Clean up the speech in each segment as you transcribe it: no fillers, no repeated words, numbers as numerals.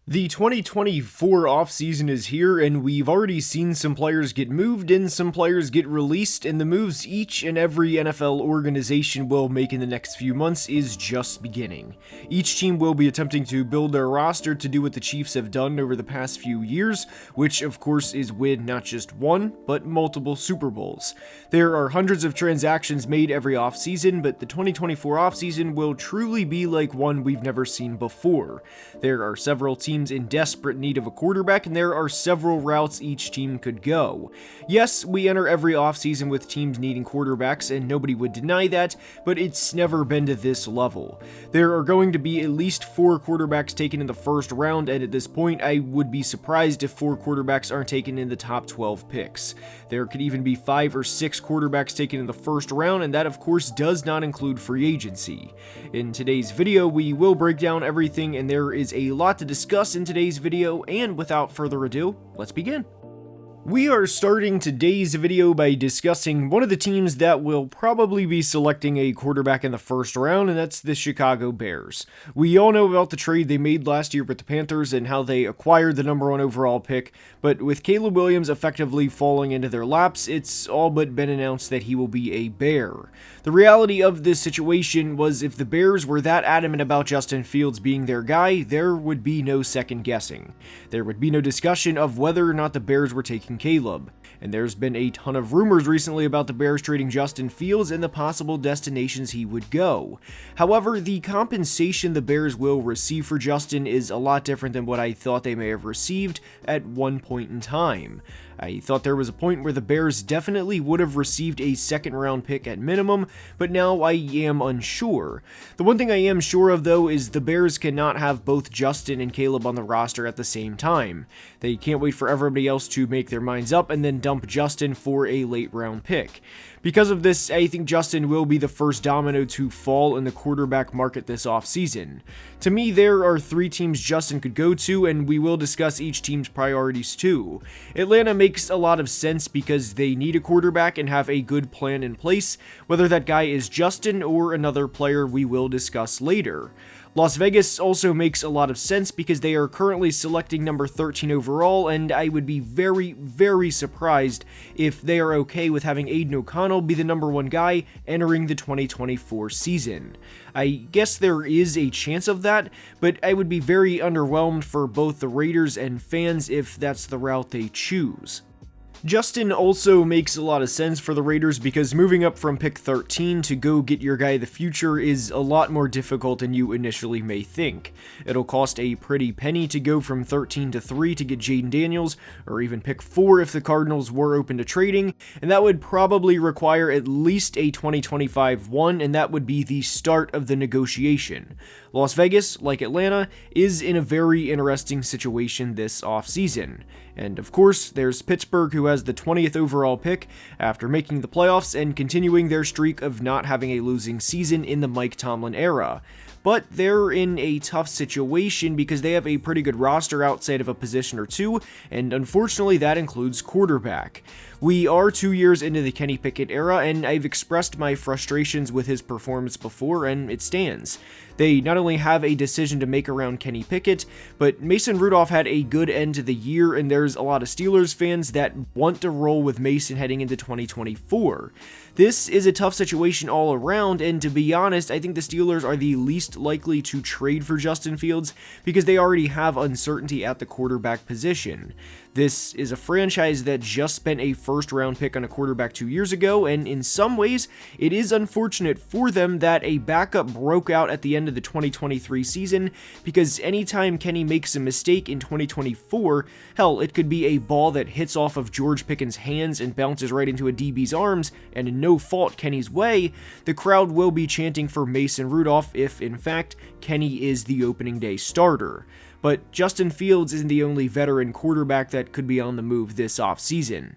The 2024 offseason is here, and we've already seen some players get moved and some players get released, and the moves each and every NFL organization will make in the next few months is just beginning. Each team will be attempting to build their roster to do what the Chiefs have done over the past few years, which of course is win not just one, but multiple Super Bowls. There are hundreds of transactions made every offseason, but the 2024 offseason will truly be like one we've never seen before. There are several teams in desperate need of a quarterback, and there are several routes each team could go. Yes, we enter every offseason with teams needing quarterbacks, and nobody would deny that, but it's never been to this level. There are going to be at least 4 quarterbacks taken in the first round, and at this point, I would be surprised if 4 quarterbacks aren't taken in the top 12 picks. There could even be 5 or 6 quarterbacks taken in the first round, and that of course does not include free agency. In today's video, we will break down everything, and there is a lot to discuss in today's video, and without further ado, let's begin. We are starting today's video by discussing one of the teams that will probably be selecting a quarterback in the first round, and that's the Chicago Bears. We all know about the trade they made last year with the Panthers and how they acquired the number 1 overall pick, but with Caleb Williams effectively falling into their laps, it's all but been announced that he will be a Bear. The reality of this situation was if the Bears were that adamant about Justin Fields being their guy, there would be no second guessing. There would be no discussion of whether or not the Bears were taking Caleb, and there's been a ton of rumors recently about the Bears trading Justin Fields and the possible destinations he would go. However, the compensation the Bears will receive for Justin is a lot different than what I thought they may have received at one point in time. I thought there was a point where the Bears definitely would have received a second-round pick at minimum, but now I am unsure. The one thing I am sure of, though, is the Bears cannot have both Justin and Caleb on the roster at the same time. They can't wait for everybody else to make their minds up and then dump Justin for a late-round pick. Because of this, I think Justin will be the first domino to fall in the quarterback market this offseason. To me, there are 3 teams Justin could go to, and we will discuss each team's priorities too. Atlanta makes a lot of sense because they need a quarterback and have a good plan in place, whether that guy is Justin or another player we will discuss later. Las Vegas also makes a lot of sense because they are currently selecting number 13 overall, and I would be very, very surprised if they are okay with having Aiden O'Connell be the number 1 guy entering the 2024 season. I guess there is a chance of that, but I would be very underwhelmed for both the Raiders and fans if that's the route they choose. Justin also makes a lot of sense for the Raiders because moving up from pick 13 to go get your guy of the future is a lot more difficult than you initially may think. It'll cost a pretty penny to go from 13 to 3 to get Jaden Daniels, or even pick 4 if the Cardinals were open to trading, and that would probably require at least a 2025 1, and that would be the start of the negotiation. Las Vegas, like Atlanta, is in a very interesting situation this offseason. And of course, there's Pittsburgh, who has the 20th overall pick after making the playoffs and continuing their streak of not having a losing season in the Mike Tomlin era. But they're in a tough situation because they have a pretty good roster outside of a position or two, and unfortunately that includes quarterback. We are 2 years into the Kenny Pickett era, and I've expressed my frustrations with his performance before, and it stands. They not only have a decision to make around Kenny Pickett, but Mason Rudolph had a good end to the year, and there's a lot of Steelers fans that want to roll with Mason heading into 2024. This is a tough situation all around, and to be honest, I think the Steelers are the least likely to trade for Justin Fields because they already have uncertainty at the quarterback position. This is a franchise that just spent a first-round pick on a quarterback 2 years ago, and in some ways, it is unfortunate for them that a backup broke out at the end of the 2023 season, because anytime Kenny makes a mistake in 2024, hell, it could be a ball that hits off of George Pickens' hands and bounces right into a DB's arms, and in no fault Kenny's way, the crowd will be chanting for Mason Rudolph if, in fact, Kenny is the opening day starter. But Justin Fields isn't the only veteran quarterback that could be on the move this offseason.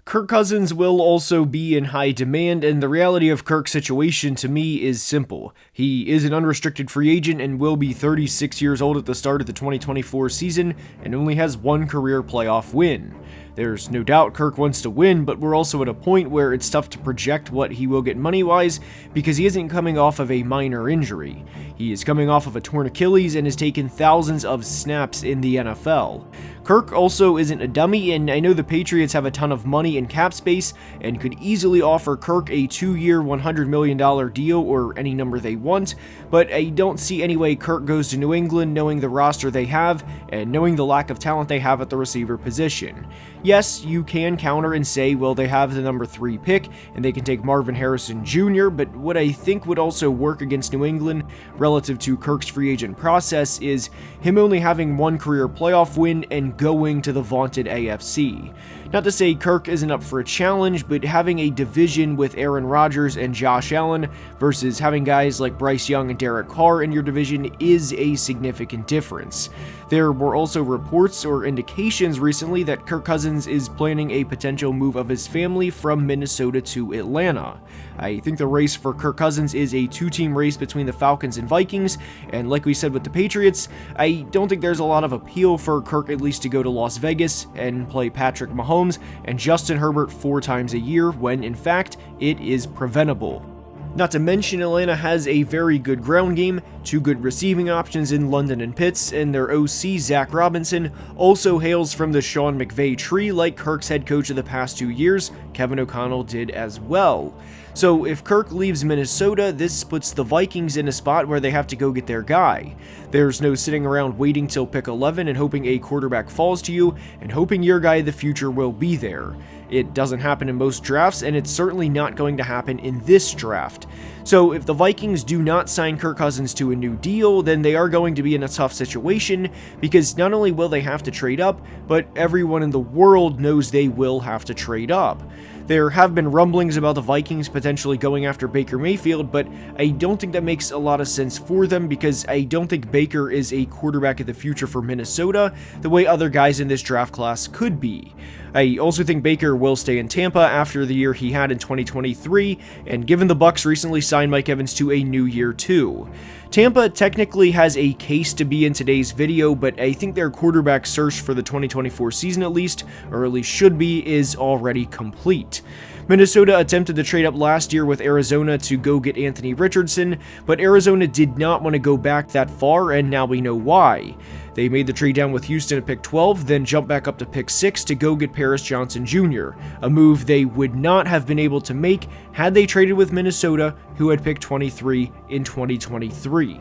Kirk Cousins will also be in high demand, and the reality of Kirk's situation to me is simple. He is an unrestricted free agent and will be 36 years old at the start of the 2024 season and only has 1 career playoff win. There's no doubt Kirk wants to win, but we're also at a point where it's tough to project what he will get money-wise because he isn't coming off of a minor injury. He is coming off of a torn Achilles and has taken thousands of snaps in the NFL. Kirk also isn't a dummy, and I know the Patriots have a ton of money in cap space and could easily offer Kirk a 2-year, $100 million deal or any number they want, but I don't see any way Kirk goes to New England knowing the roster they have and knowing the lack of talent they have at the receiver position. Yes, you can counter and say, well, they have the number 3 pick and they can take Marvin Harrison Jr., but what I think would also work against New England relative to Kirk's free agent process is him only having one career playoff win and going to the vaunted AFC. Not to say Kirk isn't up for a challenge, but having a division with Aaron Rodgers and Josh Allen versus having guys like Bryce Young and Derek Carr in your division is a significant difference. There were also reports or indications recently that Kirk Cousins is planning a potential move of his family from Minnesota to Atlanta. I think the race for Kirk Cousins is a 2-team race between the Falcons and Vikings, and like we said with the Patriots, I don't think there's a lot of appeal for Kirk at least to go to Las Vegas and play Patrick Mahomes and Justin Herbert 4 times a year when in fact it is preventable. Not to mention Atlanta has a very good ground game, 2 good receiving options in London and Pitts, and their OC Zach Robinson also hails from the Sean McVay tree like Kirk's head coach of the past 2 years, Kevin O'Connell did as well. So if Kirk leaves Minnesota, this puts the Vikings in a spot where they have to go get their guy. There's no sitting around waiting till pick 11 and hoping a quarterback falls to you and hoping your guy of the future will be there. It doesn't happen in most drafts, and it's certainly not going to happen in this draft. So if the Vikings do not sign Kirk Cousins to a new deal, then they are going to be in a tough situation because not only will they have to trade up, but everyone in the world knows they will have to trade up. There have been rumblings about the Vikings potentially going after Baker Mayfield, but I don't think that makes a lot of sense for them because I don't think Baker is a quarterback of the future for Minnesota the way other guys in this draft class could be. I also think Baker will stay in Tampa after the year he had in 2023, and given the Bucs recently signed Mike Evans to a new year too. Tampa technically has a case to be in today's video, but I think their quarterback search for the 2024 season at least, or at least should be, is already complete. Minnesota attempted to trade up last year with Arizona to go get Anthony Richardson, but Arizona did not want to go back that far, and now we know why. They made the trade down with Houston at pick 12, then jumped back up to pick 6 to go get Paris Johnson Jr., a move they would not have been able to make had they traded with Minnesota, who had picked 23 in 2023.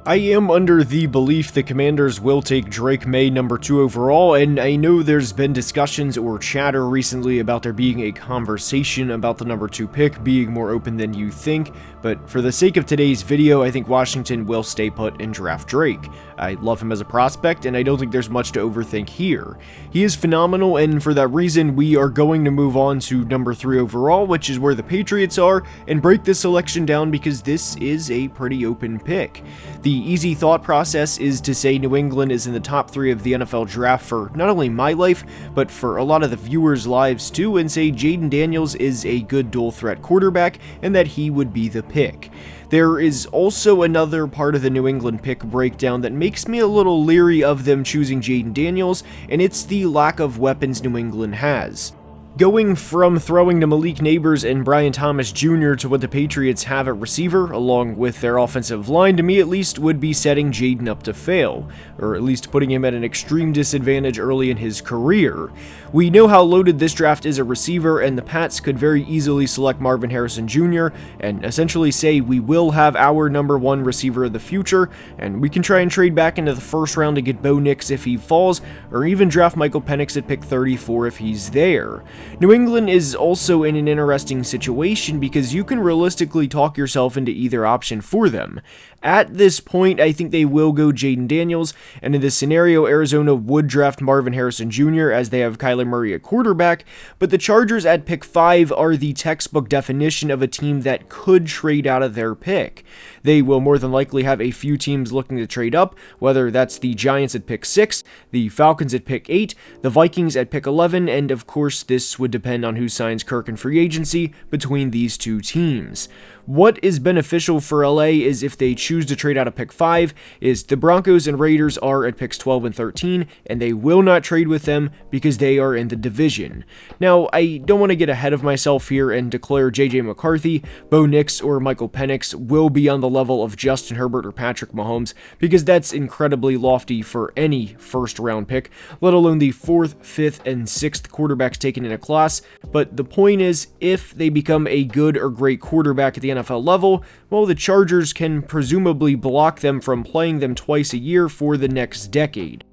I am under the belief the Commanders will take Drake May number 2 overall, and I know there's been discussions or chatter recently about there being a conversation about the number 2 pick being more open than you think, but for the sake of today's video, I think Washington will stay put and draft Drake. I love him as a prospect, and I don't think there's much to overthink here. He is phenomenal, and for that reason, we are going to move on to number 3 overall, which is where the Patriots are, and break this selection down because this is a pretty open pick. The easy thought process is to say New England is in the top 3 of the NFL draft for not only my life, but for a lot of the viewers' lives too, and say Jaden Daniels is a good dual threat quarterback and that he would be the pick. There is also another part of the New England pick breakdown that makes me a little leery of them choosing Jaden Daniels, and it's the lack of weapons New England has. Going from throwing to Malik Neighbors and Brian Thomas Jr. to what the Patriots have at receiver, along with their offensive line, to me at least would be setting Jaden up to fail, or at least putting him at an extreme disadvantage early in his career. We know how loaded this draft is at receiver, and the Pats could very easily select Marvin Harrison Jr. and essentially say we will have our number 1 receiver of the future, and we can try and trade back into the first round to get Bo Nix if he falls, or even draft Michael Penix at pick 34 if he's there. New England is also in an interesting situation because you can realistically talk yourself into either option for them. At this point, I think they will go Jaden Daniels, and in this scenario, Arizona would draft Marvin Harrison Jr. as they have Kyler Murray at quarterback, but the Chargers at pick 5 are the textbook definition of a team that could trade out of their pick. They will more than likely have a few teams looking to trade up, whether that's the Giants at pick 6, the Falcons at pick 8, the Vikings at pick 11, and of course this would depend on who signs Kirk in free agency between these two teams. What is beneficial for LA is if they choose choose to trade out of pick 5 is the Broncos and Raiders are at picks 12 and 13, and they will not trade with them because they are in the division. Now, I don't want to get ahead of myself here and declare JJ McCarthy, Bo Nix, or Michael Penix will be on the level of Justin Herbert or Patrick Mahomes, because that's incredibly lofty for any first-round pick, let alone the 4th, 5th, and 6th quarterbacks taken in a class. But the point is, if they become a good or great quarterback at the NFL level, well, the Chargers can presumably block them from playing them twice a year for the next decade.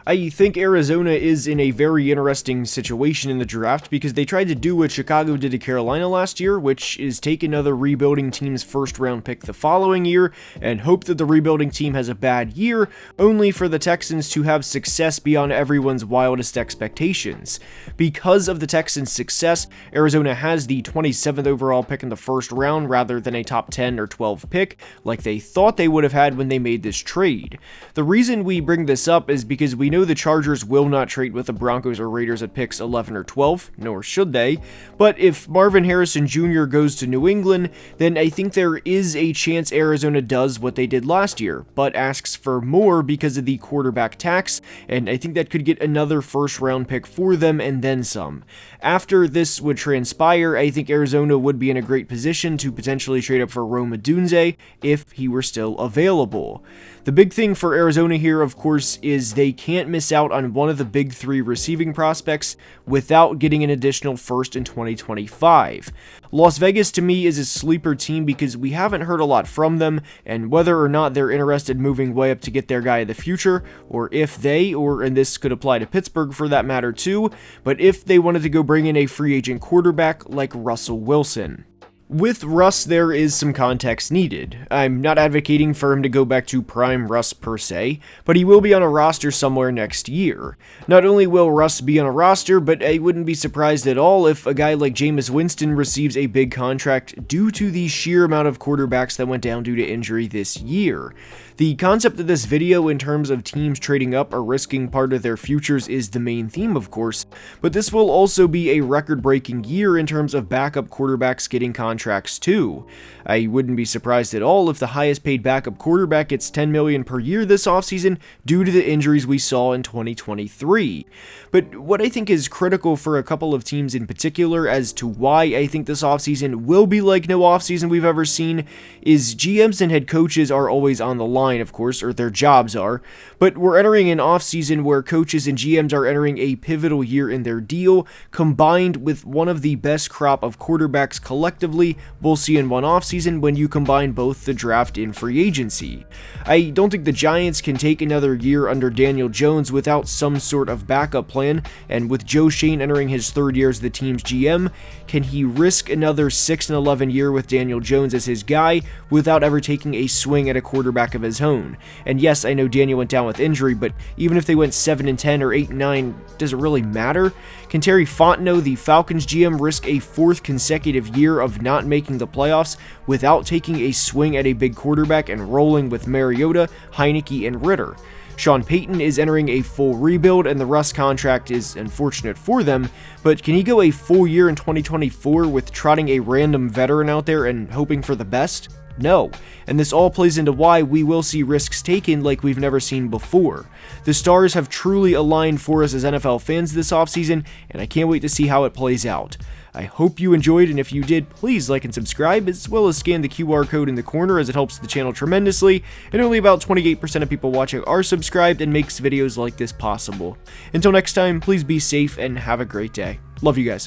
I think Arizona is in a very interesting situation in the draft because they tried to do what Chicago did to Carolina last year, which is take another rebuilding team's first-round pick the following year and hope that the rebuilding team has a bad year, only for the Texans to have success beyond everyone's wildest expectations. Because of the Texans' success, Arizona has the 27th overall pick in the first round rather than a top 10 or 12 pick like they thought they would have had when they made this trade. The reason we bring this up is because we know the Chargers will not trade with the Broncos or Raiders at picks 11 or 12, nor should they, but if Marvin Harrison Jr. goes to New England, then I think there is a chance Arizona does what they did last year, but asks for more because of the quarterback tax, and I think that could get another first-round pick for them and then some. After this would transpire, I think Arizona would be in a great position to potentially trade up for Rome Odunze if he were still available. The big thing for Arizona here, of course, is they can't miss out on one of the big 3 receiving prospects without getting an additional first in 2025. Las Vegas, to me, is a sleeper team because we haven't heard a lot from them, and whether or not they're interested in moving way up to get their guy of the future, or if they, and this could apply to Pittsburgh for that matter too, but if they wanted to go bring in a free agent quarterback like Russell Wilson. With Russ, there is some context needed. I'm not advocating for him to go back to prime Russ per se, but he will be on a roster somewhere next year. Not only will Russ be on a roster, but I wouldn't be surprised at all if a guy like Jameis Winston receives a big contract due to the sheer amount of quarterbacks that went down due to injury this year. The concept of this video in terms of teams trading up or risking part of their futures is the main theme, of course, but this will also be a record-breaking year in terms of backup quarterbacks getting contracts too. I wouldn't be surprised at all if the highest paid backup quarterback gets $10 million per year this offseason due to the injuries we saw in 2023. But what I think is critical for a couple of teams in particular as to why I think this offseason will be like no offseason we've ever seen is GMs and head coaches are always on the line, of course, or their jobs are, but we're entering an offseason where coaches and GMs are entering a pivotal year in their deal, combined with one of the best crop of quarterbacks collectively we'll see in one offseason when you combine both the draft and free agency. I don't think the Giants can take another year under Daniel Jones without some sort of backup plan, and with Joe Schoen entering his 3rd year as the team's GM, can he risk another 6-11 year with Daniel Jones as his guy without ever taking a swing at a quarterback of his own? And yes, I know Daniel went down with injury, but even if they went 7-10 or 8-9, does it really matter? Can Terry Fontenot, the Falcons GM, risk a 4th consecutive year of not making the playoffs without taking a swing at a big quarterback and rolling with Mariota, Heineke, and Ritter? Sean Payton is entering a full rebuild, and the Russ contract is unfortunate for them, but can he go a full year in 2024 with trotting a random veteran out there and hoping for the best? No, and this all plays into why we will see risks taken like we've never seen before. The stars have truly aligned for us as NFL fans this offseason, and I can't wait to see how it plays out. I hope you enjoyed, and if you did, please like and subscribe, as well as scan the QR code in the corner as it helps the channel tremendously, and only about 28% of people watching are subscribed and makes videos like this possible. Until next time, please be safe and have a great day. Love you guys.